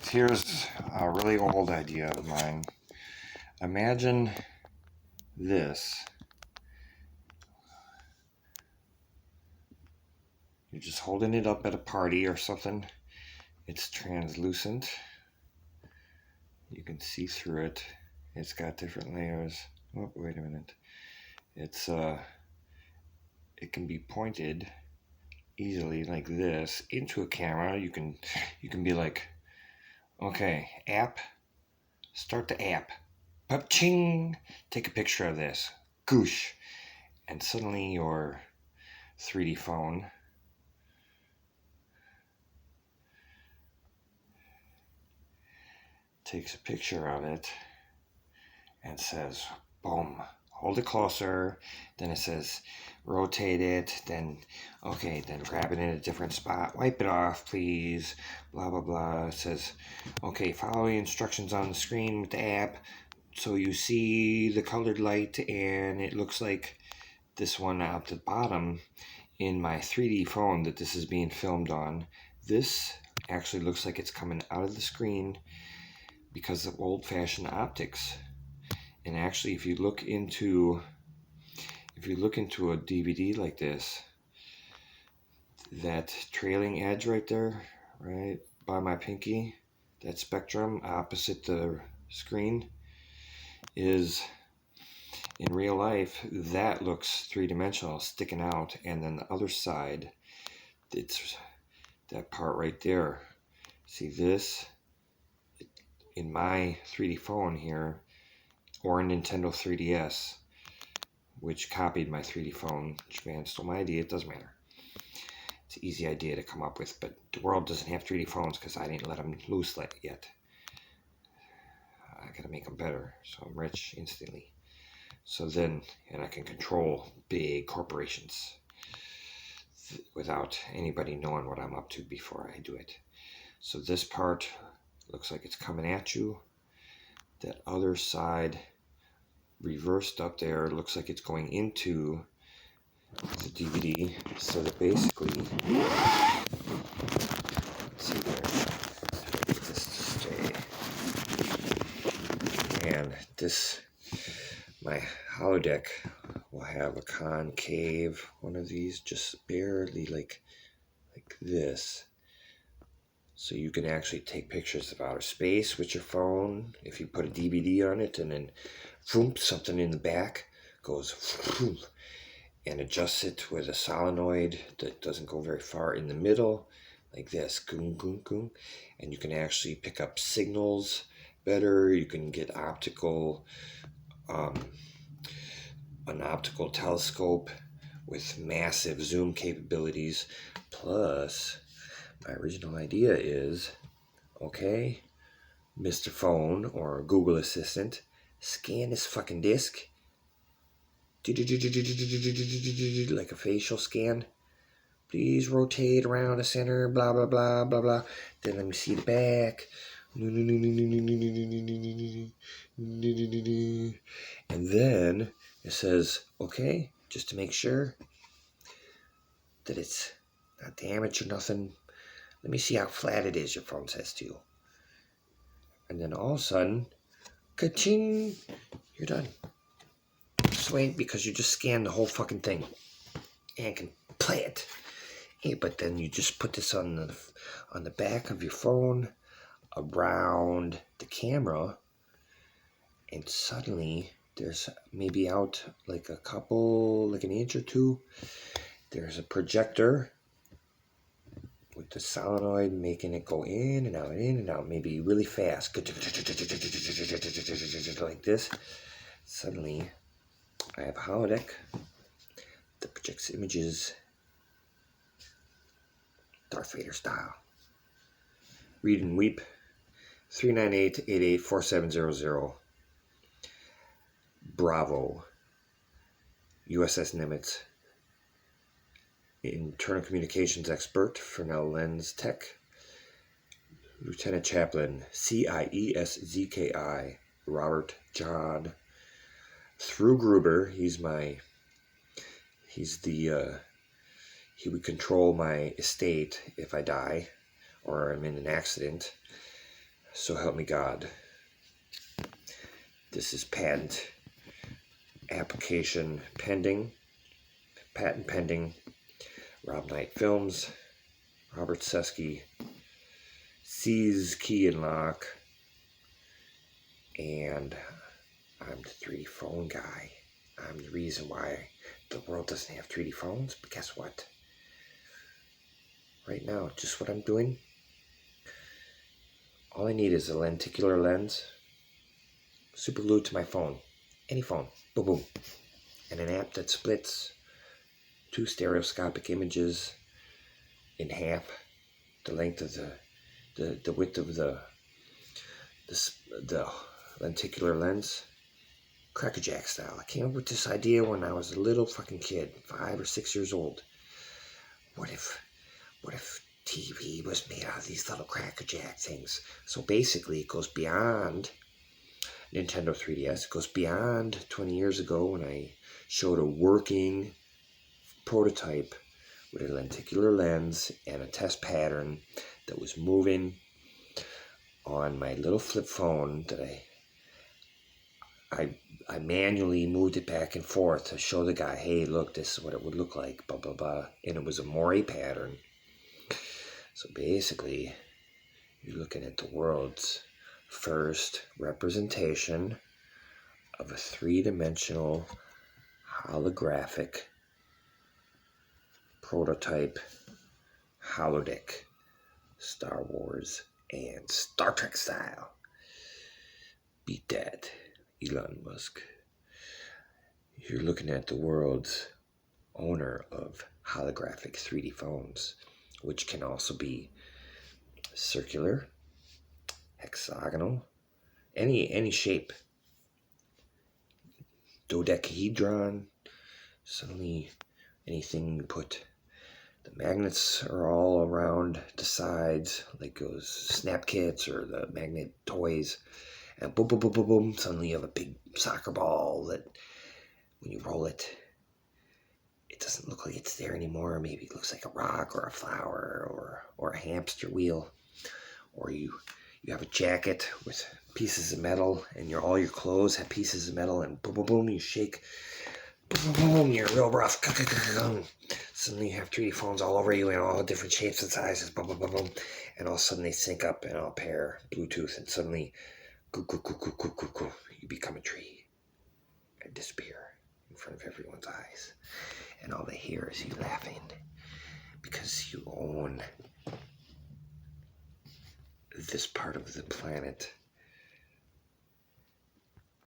Here's a really old idea of mine. Imagine this. You're just holding it up at a party or something. It's translucent. You can see through it. It's got different layers. Oh, wait a minute. It can be pointed easily like this into a camera. You can be like, okay, app, start the app. Pop-ching! Take a picture of this. Goosh! And suddenly your 3D phone takes a picture of it and says, boom, hold it closer. Then it says, rotate it. Then, okay, then grab it in a different spot. Wipe it off, please. Blah, blah, blah. It says, okay, follow the instructions on the screen with the app. So you see the colored light, and it looks like this one out the bottom in my 3D phone that this is being filmed on. This actually looks like it's coming out of the screen because of old-fashioned optics. And actually, if you look into a DVD like this, that trailing edge right there, right by my pinky, that spectrum opposite the screen, is in real life, that looks three-dimensional, sticking out, and then the other side, it's that part right there. See this? In my 3D phone here, or a Nintendo 3DS, which copied my 3D phone. Japan stole my idea. It doesn't matter. It's an easy idea to come up with, but the world doesn't have 3D phones because I didn't let them loose yet. I gotta make them better, so I'm rich instantly. So then, and I can control big corporations without anybody knowing what I'm up to before I do it. So this part looks like it's coming at you. That other side reversed up there looks like it's going into the DVD. So that basically, let's see there, get this to stay. And this, my holodeck will have a concave one of these, just barely like this. So you can actually take pictures of outer space with your phone. If you put a DVD on it and then vroom, something in the back goes vroom, and adjusts it with a solenoid that doesn't go very far in the middle, like this, goom, goom, goom. And you can actually pick up signals better. You can get an optical telescope with massive zoom capabilities. Plus, my original idea is, okay, Mr. Phone or Google Assistant, scan this fucking disc like a facial scan. Please rotate around the center, blah, blah, blah, blah, blah. Then let me see the back. And then it says, okay, just to make sure that it's not damaged or nothing, let me see how flat it is, your phone says to you. And then all of a sudden, ka-ching, you're done. Sweet, because you just scanned the whole fucking thing and can play it. Hey, but then you just put this on the back of your phone, around the camera, and suddenly there's maybe out like an inch or two, there's a projector with the solenoid making it go in and out, maybe really fast, like this. Suddenly, I have a holodeck that projects images Darth Vader style. Read and weep. 398-88-4700. Bravo. USS Nimitz. Internal communications expert, Fresnel Lens Tech. Lieutenant Chaplain, CIESZKI, Robert John. Through Gruber, he would control my estate if I die or I'm in an accident. So help me God. This is patent application pending. Patent pending. Rob Knight Films. Robert Sesky. Seize key and lock. And I'm the 3D phone guy. I'm the reason why the world doesn't have 3D phones. But guess what? Right now, just what I'm doing. All I need is a lenticular lens. Super glued to my phone. Any phone. Boom, boom. And an app that splits 2 stereoscopic images in half. The length of the width of the lenticular lens. Crackerjack style. I came up with this idea when I was a little fucking kid, 5 or 6 years old. What if TV was made out of these little crackerjack things? So basically, it goes beyond Nintendo 3DS. It goes beyond 20 years ago when I showed a working prototype with a lenticular lens and a test pattern that was moving on my little flip phone that I manually moved it back and forth to show the guy, hey, look, this is what it would look like, blah, blah, blah. And it was a Mori pattern. So basically, you're looking at the world's first representation of a 3-dimensional holographic prototype holodeck, Star Wars and Star Trek style. Beat that, Elon Musk. You're looking at the world's owner of holographic 3D phones, which can also be circular, hexagonal, any shape. Dodecahedron, suddenly anything you put. The magnets are all around the sides, like those snap kits or the magnet toys. And boom, boom, boom, boom, boom, suddenly you have a big soccer ball that when you roll it, it doesn't look like it's there anymore. Maybe it looks like a rock or a flower or a hamster wheel. Or you have a jacket with pieces of metal and all your clothes have pieces of metal, and boom, boom, boom, you shake. Boom, boom, boom, you're real rough. Suddenly you have 3D phones all over you in all different shapes and sizes. Boom, boom, boom, boom. And all of a sudden they sync up and all pair Bluetooth, and suddenly you become a tree and disappear in front of everyone's eyes. And all they hear is you laughing because you own this part of the planet